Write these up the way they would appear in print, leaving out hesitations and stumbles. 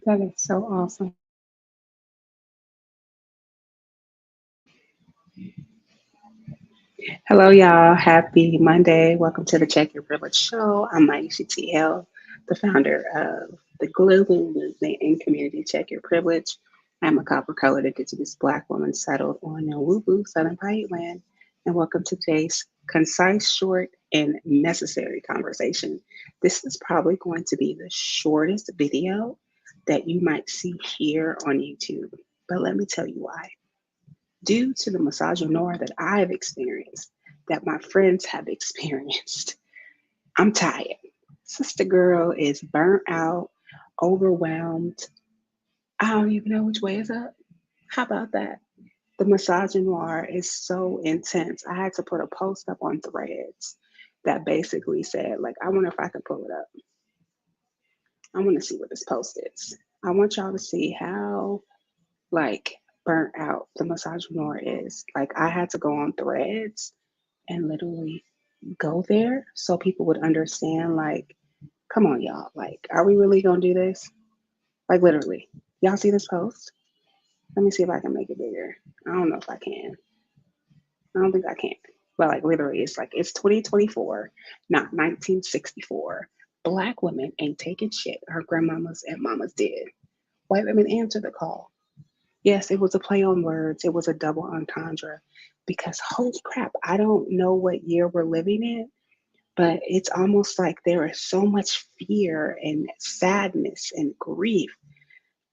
That is so awesome. Hello, y'all. Happy Monday. Welcome to the Check Your Privilege Show. I'm Maisha T. Hill, the founder of the global movement and community Check Your Privilege. I'm a copper colored Indigenous Black woman settled on the Woo Woo Southern Paiute land. And welcome to today's concise, short, and necessary conversation. This is probably going to be the shortest video that you might see here on YouTube. But let me tell you why. Due to the misogynoir that I've experienced, that my friends have experienced, I'm tired. Sister girl is burnt out, overwhelmed. I don't even know which way is up. How about that? The misogynoir is so intense. I had to put a post up on Threads that basically said, like, I wonder if I can pull it up. I want to see what this post is. I want y'all to see how like burnt out the misogynoir is. Like I had to go on Threads and literally go there so people would understand, like, come on, y'all. Like, are we really gonna do this? Like literally. Y'all see this post? Let me see if I can make it bigger. I don't know if I can. I don't think I can. But like literally, it's like it's 2024, not 1964. Black women ain't taking shit our grandmamas and mamas did. White women answered the call. Yes, it was a play on words. It was a double entendre because holy crap, I don't know what year we're living in, but it's almost like there is so much fear and sadness and grief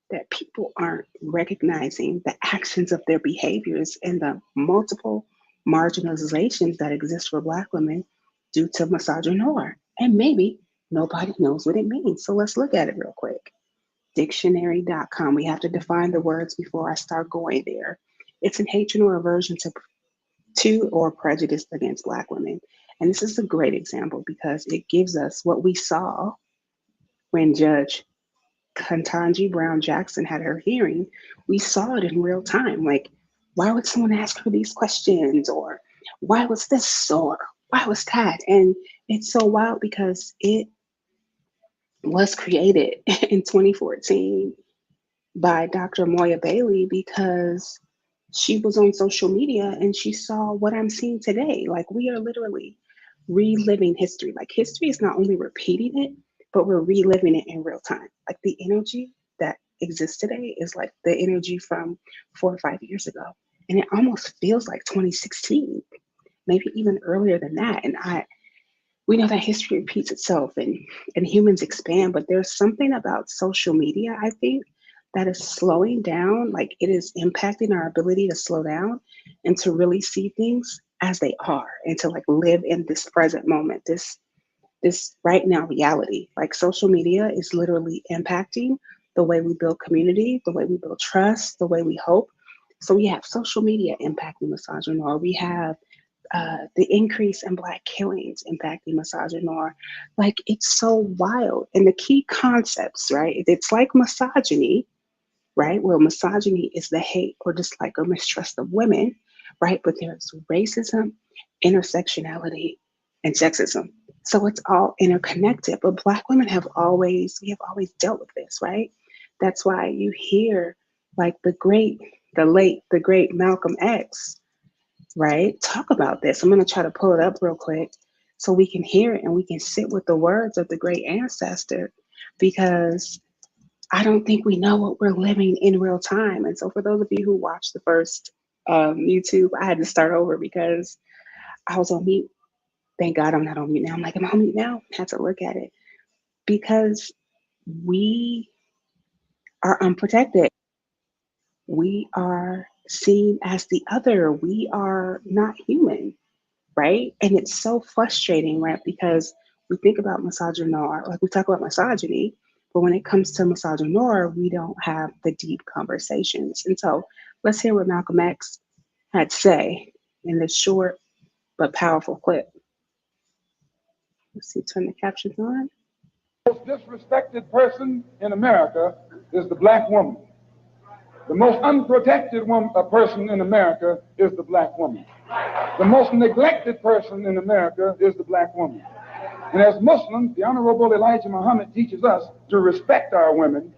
that people aren't recognizing the actions of their behaviors and the multiple marginalizations that exist for Black women due to misogynoir. And maybe nobody knows what it means. So let's look at it real quick. Dictionary.com. We have to define the words before I start going there. It's an hatred or aversion to or prejudice against Black women. And this is a great example because it gives us what we saw when Judge Ketanji Brown Jackson had her hearing. We saw it in real time. Like, why would someone ask her these questions? Or why was this? Or why was that? And it's so wild because it was created in 2014 by Dr. Moya Bailey because she was on social media and she saw what I'm seeing today. Like we are literally reliving history. Like history is not only repeating it, but we're reliving it in real time. Like the energy that exists today is like the energy from 4 or 5 years ago. And it almost feels like 2016, maybe even earlier than that. And we know that history repeats itself and humans expand, but there's something about social media, I think, that is slowing down, like it is impacting our ability to slow down and to really see things as they are and to like live in this present moment, this right now reality. Like social media is literally impacting the way we build community, the way we build trust, the way we hope. So we have social media impacting misogyny, or we have the increase in Black killings impacting misogynoir. Like it's so wild. And the key concepts, right? It's like misogyny, right? Well, misogyny is the hate or dislike or mistrust of women, right? But there's racism, intersectionality, and sexism. So it's all interconnected. But Black women we have always dealt with this, right? That's why you hear like the great Malcolm X, right? Talk about this. I'm going to try to pull it up real quick so we can hear it and we can sit with the words of the great ancestor because I don't think we know what we're living in real time. And so, for those of you who watched the first YouTube, I had to start over because I was on mute. Thank God I'm not on mute now. I'm like, am I on mute now? I had to look at it because we are unprotected. We are seen as the other. We are not human, right? And it's so frustrating, right? Because we think about misogynoir, like we talk about misogyny, but when it comes to misogynoir, we don't have the deep conversations. And so let's hear what Malcolm X had to say in this short but powerful clip. Let's see, turn the captions on. The most disrespected person in America is the Black woman. The most unprotected person in America is the Black woman. The most neglected person in America is the Black woman. And as Muslims, the Honorable Elijah Muhammad teaches us to respect our women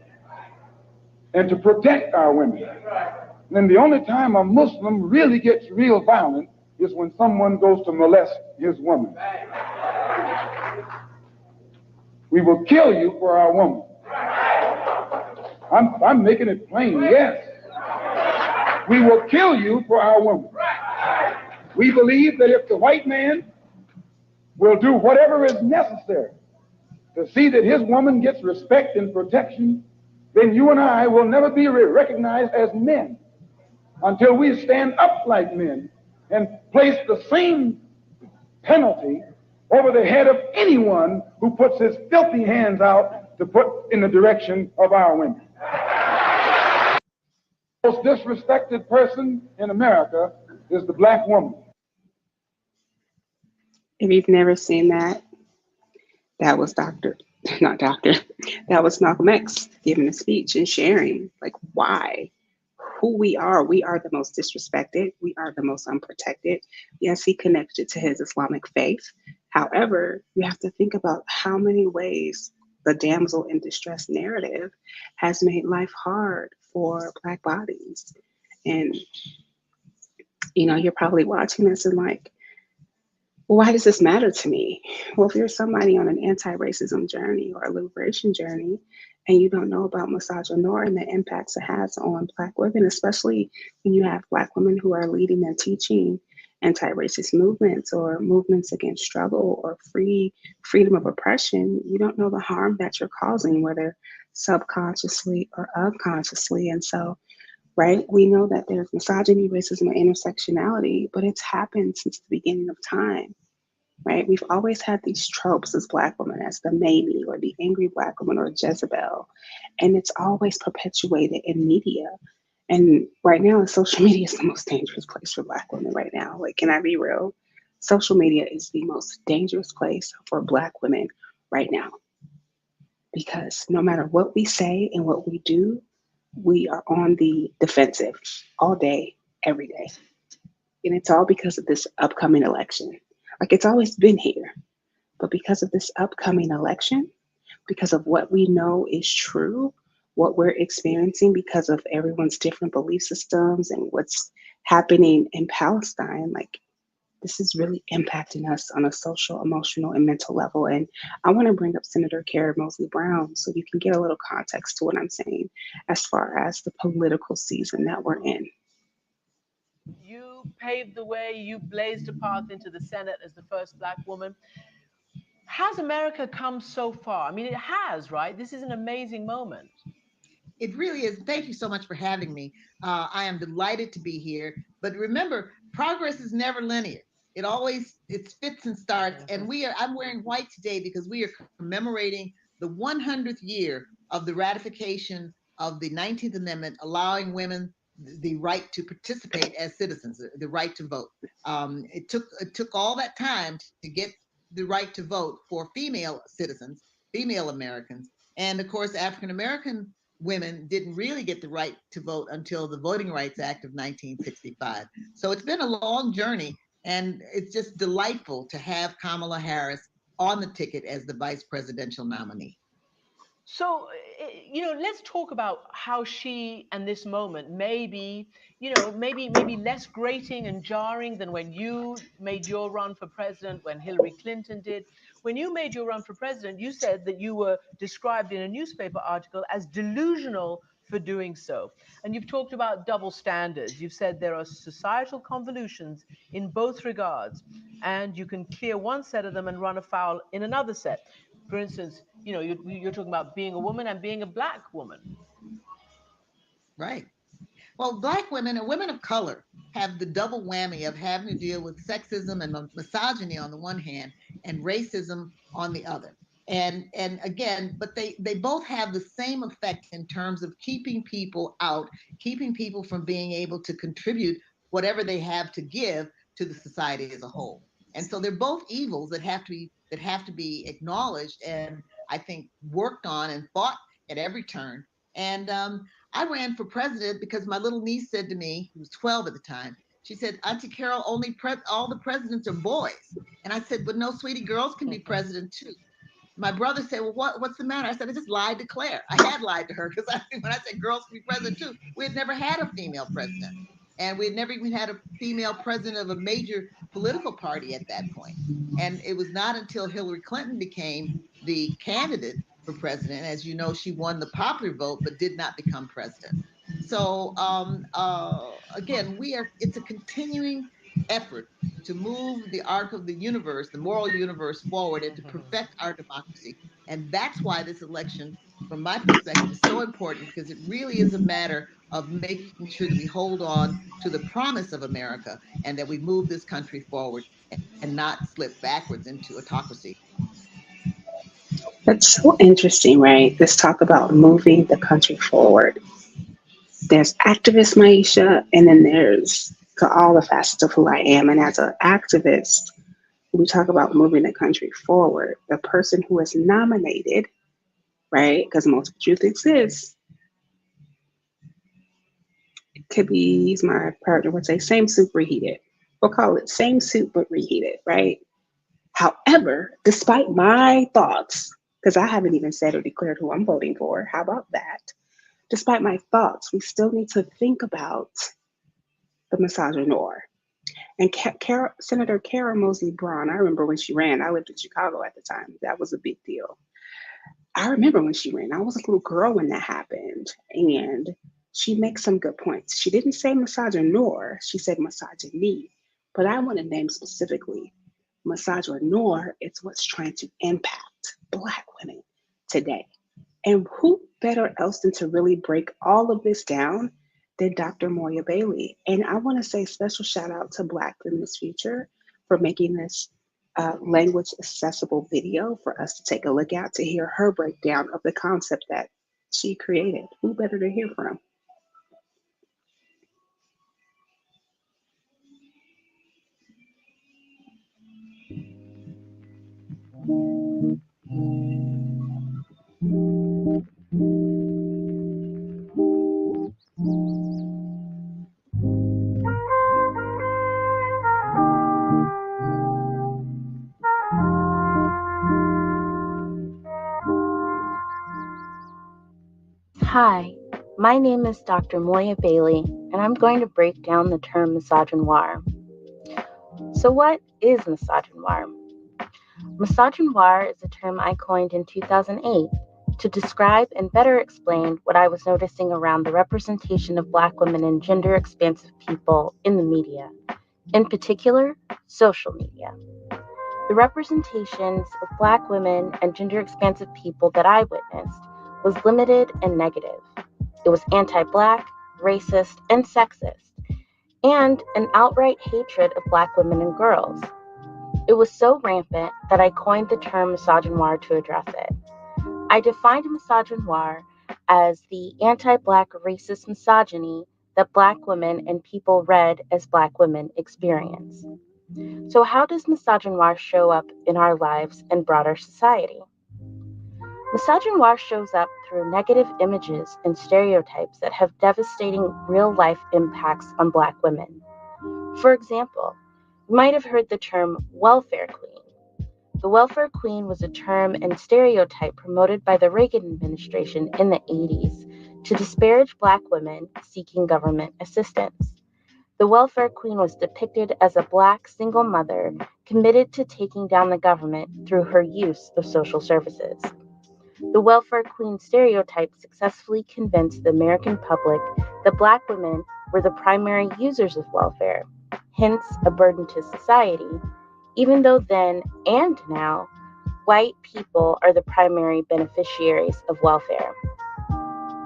and to protect our women. And the only time a Muslim really gets real violent is when someone goes to molest his woman. We will kill you for our woman. I'm making it plain, yes. We will kill you for our woman. We believe that if the white man will do whatever is necessary to see that his woman gets respect and protection, then you and I will never be recognized as men until we stand up like men and place the same penalty over the head of anyone who puts his filthy hands out to put in the direction of our women. The most disrespected person in America is the black woman. If you've never seen that, that was not Doctor, that was Malcolm X giving a speech and sharing like why, who we are. We are the most disrespected. We are the most unprotected. Yes, he connected to his Islamic faith. However, you have to think about how many ways the damsel in distress narrative has made life hard for Black bodies. And, you're probably watching this and like, well, why does this matter to me? Well, if you're somebody on an anti-racism journey or a liberation journey and you don't know about misogynoir and the impacts it has on Black women, especially when you have Black women who are leading and teaching anti-racist movements or movements against struggle or freedom of oppression, you don't know the harm that you're causing, whether subconsciously or unconsciously. And so, right, we know that there's misogyny, racism, and intersectionality, but it's happened since the beginning of time, right? We've always had these tropes as Black women, as the Mamie or the angry Black woman or Jezebel, and it's always perpetuated in media. And right now, social media is the most dangerous place for Black women right now. Like, can I be real? Social media is the most dangerous place for Black women right now because no matter what we say and what we do, we are on the defensive all day, every day. And it's all because of this upcoming election. Like it's always been here, but because of this upcoming election, because of what we know is true, what we're experiencing because of everyone's different belief systems and what's happening in Palestine, like this is really impacting us on a social, emotional, and mental level. And I want to bring up Senator Carrie Mosley Brown so you can get a little context to what I'm saying as far as the political season that we're in. You paved the way, you blazed a path into the Senate as the first Black woman. Has America come so far? I mean, it has, right? This is an amazing moment. It really is. Thank you so much for having me. I am delighted to be here. But remember, progress is never linear. It fits and starts. And I'm wearing white today because we are commemorating the 100th year of the ratification of the 19th Amendment, allowing women the right to participate as citizens, the right to vote. It took all that time to get the right to vote for female citizens, female Americans, and of course, African American women didn't really get the right to vote until the Voting Rights Act of 1965. So it's been a long journey, and it's just delightful to have Kamala Harris on the ticket as the vice presidential nominee. So, let's talk about how she and this moment may be, maybe less grating and jarring than when you made your run for president, when Hillary Clinton did. When you made your run for president, you said that you were described in a newspaper article as delusional for doing so. And you've talked about double standards. You've said there are societal convolutions in both regards, and you can clear one set of them and run afoul in another set. For instance, you're talking about being a woman and being a Black woman. Right. Well, Black women and women of color have the double whammy of having to deal with sexism and misogyny on the one hand and racism on the other. And again, but they both have the same effect in terms of keeping people out, keeping people from being able to contribute whatever they have to give to the society as a whole. And so they're both evils that have to be acknowledged and I think worked on and fought at every turn. And I ran for president because my little niece said to me, who was 12 at the time, she said, Auntie Carol, all the presidents are boys. And I said, but no, sweetie, girls can be president too. my brother said, well, what's the matter? I said, I just lied to Claire. I had lied to her because when I said girls can be president too, we had never had a female president. And we had never even had a female president of a major political party at that point. And it was not until Hillary Clinton became the candidate for president. As you know, she won the popular vote, but did not become president. So again, it's a continuing effort to move the arc of the universe, the moral universe forward and to perfect our democracy. And that's why this election, from my perspective, is so important, because it really is a matter of making sure that we hold on to the promise of America and that we move this country forward and not slip backwards into autocracy. That's so interesting, right? This talk about moving the country forward. There's activist Maisha, and then there's to all the facets of who I am. And as an activist, we talk about moving the country forward. The person who is nominated, right? Because multiple truth exists, it could be, as my partner would say, same soup reheated. We'll call it same soup but reheated, right? However, despite my thoughts, because I haven't even said or declared who I'm voting for, how about that? Despite my thoughts, we still need to think about the misogynoir. And Senator Kara Mosley Braun, I remember when she ran, I lived in Chicago at the time. That was a big deal. I remember when she ran, I was a little girl when that happened. And she makes some good points. She didn't say misogynoir, she said misogyny. But I want to name specifically misogynoir. It's what's trying to impact Black women today. And who better else than to really break all of this down than Dr. Moya Bailey? And I want to say special shout out to Black Feminist Future for making this language accessible video for us to take a look at to hear her breakdown of the concept that she created. Who better to hear from? Hi, my name is Dr. Moya Bailey, and I'm going to break down the term misogynoir. So, what is misogynoir? Misogynoir is a term I coined in 2008 to describe and better explain what I was noticing around the representation of Black women and gender expansive people in the media, in particular, social media. The representations of Black women and gender expansive people that I witnessed was limited and negative. It was anti-Black, racist, and sexist, and an outright hatred of Black women and girls. It was so rampant that I coined the term misogynoir to address it. I defined misogynoir as the anti-Black racist misogyny that Black women and people read as Black women experience. So how does misogynoir show up in our lives and broader society? Misogynoir shows up through negative images and stereotypes that have devastating real-life impacts on Black women. For example, you might have heard the term welfare queen. The welfare queen was a term and stereotype promoted by the Reagan administration in the 80s to disparage Black women seeking government assistance. The welfare queen was depicted as a Black single mother committed to taking down the government through her use of social services. The welfare queen stereotype successfully convinced the American public that Black women were the primary users of welfare, hence a burden to society, even though then and now, white people are the primary beneficiaries of welfare.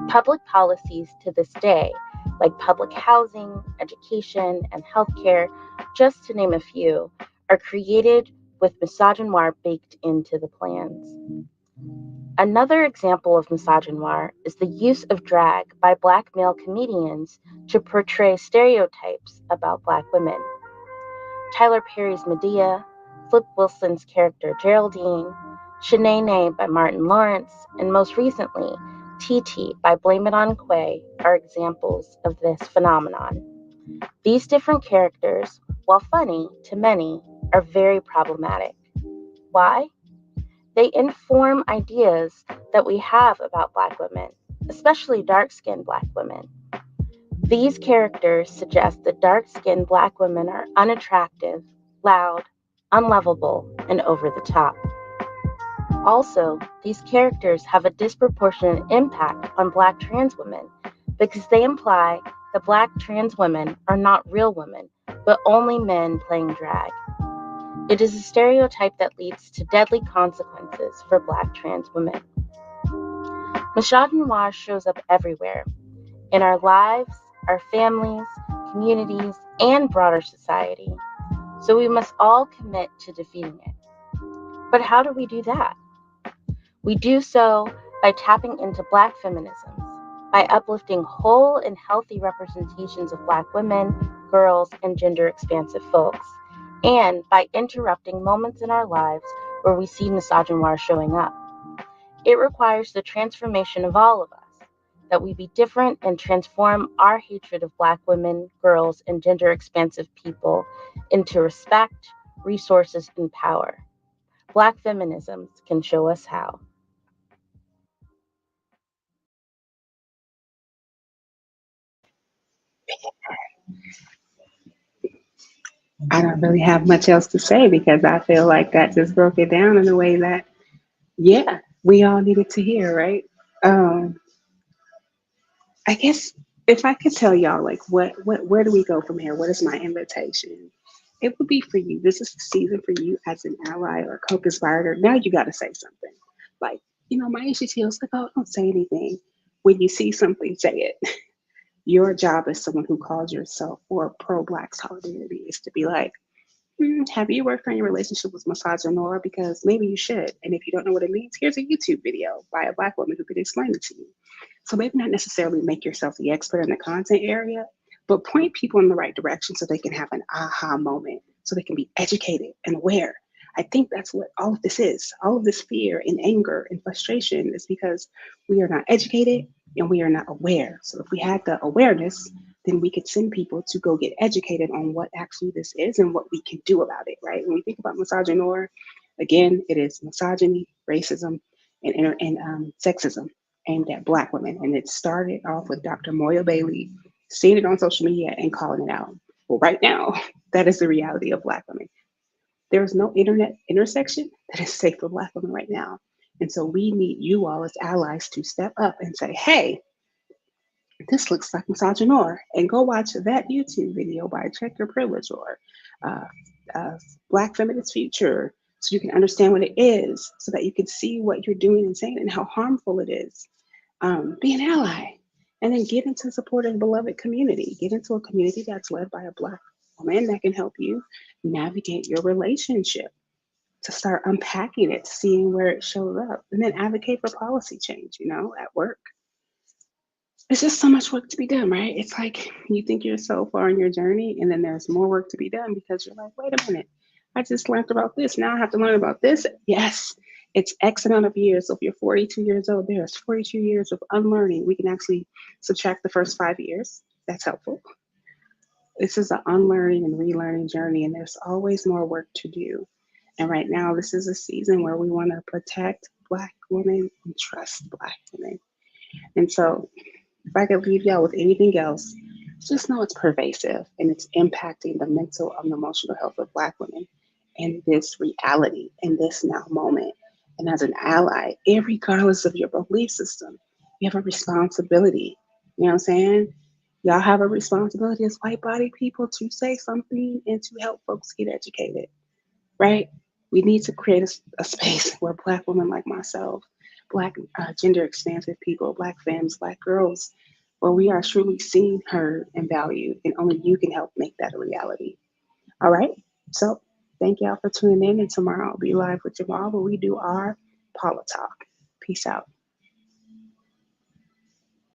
Public policies to this day, like public housing, education, and healthcare, just to name a few, are created with misogynoir baked into the plans. Another example of misogynoir is the use of drag by Black male comedians to portray stereotypes about Black women. Tyler Perry's Medea, Flip Wilson's character Geraldine, Shanae by Martin Lawrence, and most recently, TT by Blame It On Quay are examples of this phenomenon. These different characters, while funny to many, are very problematic. Why? They inform ideas that we have about Black women, especially dark-skinned Black women. These characters suggest that dark-skinned Black women are unattractive, loud, unlovable, and over the top. Also, these characters have a disproportionate impact on Black trans women because they imply that Black trans women are not real women, but only men playing drag. It is a stereotype that leads to deadly consequences for Black trans women. Misogynoir shows up everywhere, in our lives, our families, communities, and broader society. So we must all commit to defeating it. But how do we do that? We do so by tapping into Black feminisms, by uplifting whole and healthy representations of Black women, girls, and gender-expansive folks, and by interrupting moments in our lives where we see misogynoir showing up. It requires the transformation of all of us, that we be different and transform our hatred of Black women, girls, and gender-expansive people into respect, resources, and power. Black feminisms can show us how. I don't really have much else to say because I feel like that just broke it down in a way that, yeah, we all needed to hear, right? Um, I guess if I could tell y'all, like, where do we go from here? What is my invitation? It would be for you. This is the season for you as an ally or co-conspirator. Now you got to say something. Like, my HTTL is like, oh, don't say anything. When you see something, say it. Your job as someone who calls yourself for pro-Black solidarity is to be like, have you worked on your relationship with misogynoir? Because maybe you should. And if you don't know what it means, here's a YouTube video by a Black woman who can explain it to you. So maybe not necessarily make yourself the expert in the content area, but point people in the right direction so they can have an aha moment, so they can be educated and aware. I think that's what all of this is. All of this fear and anger and frustration is because we are not educated and we are not aware. So if we had the awareness, then we could send people to go get educated on what actually this is and what we can do about it, right? When we think about misogynoir, again, it is misogyny, racism, and sexism aimed at Black women. And it started off with Dr. Moya Bailey seeing it on social media and calling it out. Well, right now, that is the reality of Black women. There is no internet intersection that is safe for Black women right now. And so we need you all as allies to step up and say, hey, this looks like misogynoir, and go watch that YouTube video by Check Your Privilege or uh, uh, Black Feminist Future so you can understand what it is, so that you can see what you're doing and saying and how harmful it is. Be an ally, and then get into support of a beloved community. Get into a community that's led by a Black woman that can help you navigate your relationship, to start unpacking it, seeing where it shows up, and then advocate for policy change, at work. It's just so much work to be done, right? It's like you think you're so far in your journey, and then there's more work to be done because you're like, wait a minute, I just learned about this. Now I have to learn about this. Yes, it's X amount of years. So if you're 42 years old, there's 42 years of unlearning. We can actually subtract the first 5 years. That's helpful. This is an unlearning and relearning journey, and there's always more work to do. And right now, this is a season where we want to protect Black women and trust Black women. And so, if I could leave y'all with anything else, just know it's pervasive and it's impacting the mental and emotional health of Black women in this reality, in this now moment. And as an ally, regardless of your belief system, you have a responsibility. You know what I'm saying? Y'all have a responsibility as white body people to say something and to help folks get educated, right? We need to create a space where Black women like myself, Black gender expansive people, Black femmes, Black girls, where we are truly seen, heard, and valued, and only you can help make that a reality. All right? So thank y'all for tuning in, and tomorrow I'll be live with Jamal where we do our Paula Talk. Peace out.